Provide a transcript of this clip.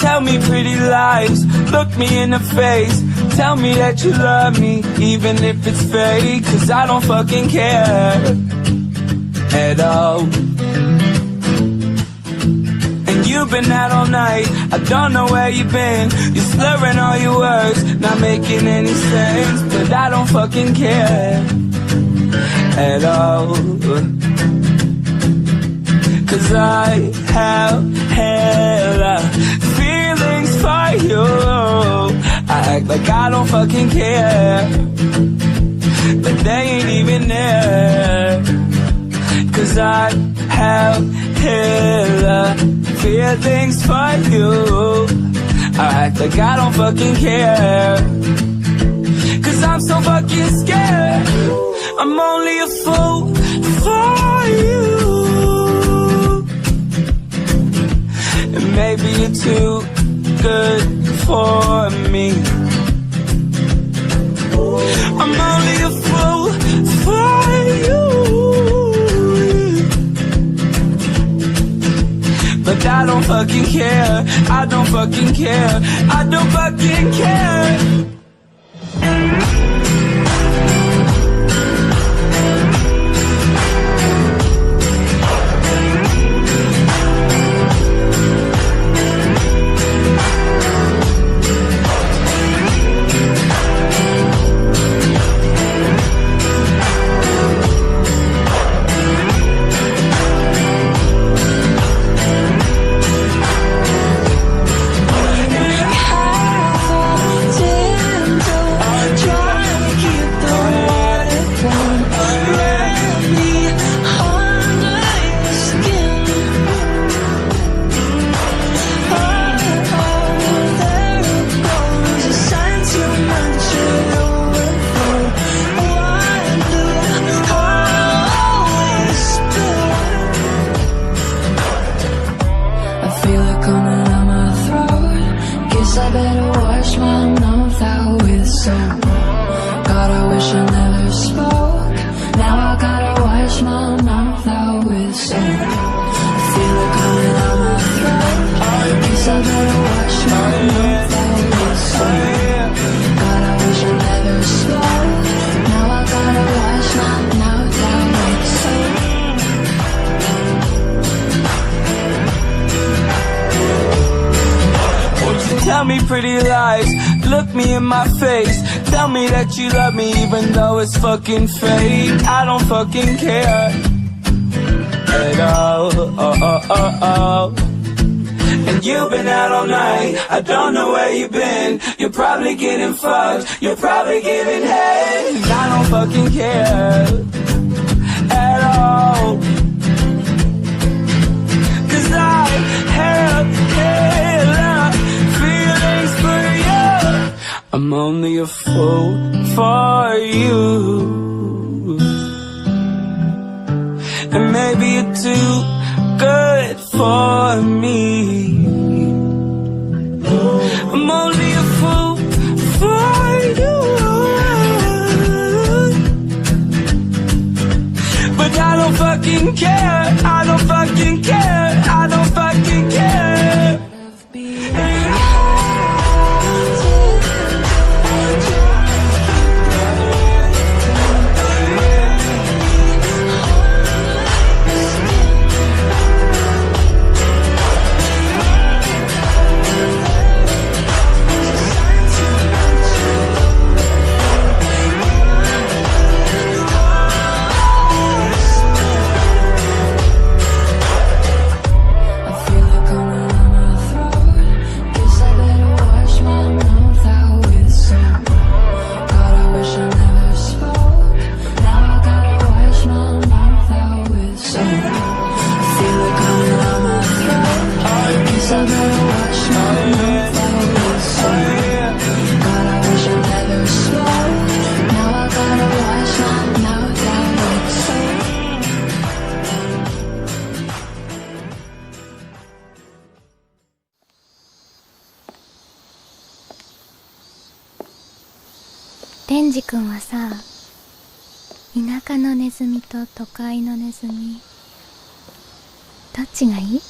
tell me pretty lies, look me in the face, tell me that you love me, even if it's fake, 'cause I don't fucking care at all. And you've been out all night, I don't know where you've been, you're slurring all your words, not making any sense, but I don't fucking care at all. 'Cause I have hella feelings for you. I act like I don't fucking care, but they ain't even there. 'Cause I have hella feelings for you. I act like I don't fucking care, 'cause I'm so fucking scared. I'm only a fool for you. And maybe you're too good for me. I'm only a fool for you. But I don't fucking care, I don't fucking care, I don't fucking care. Tell me pretty lies, look me in my face, tell me that you love me even though it's fucking fake. I don't fucking care at all. And you've been out all night, I don't know where you've been, you're probably getting fucked, you're probably giving head. I don't fucking care at all, 'cause I have hella feelings for you. I'm only a fool for you. And maybe you're too good for me. I'm only a fool for you. But I don't fucking care, I don't fucking care, I don't fucking care.レンジ君はさ、田舎のネズミと都会のネズミ、どっちがいい？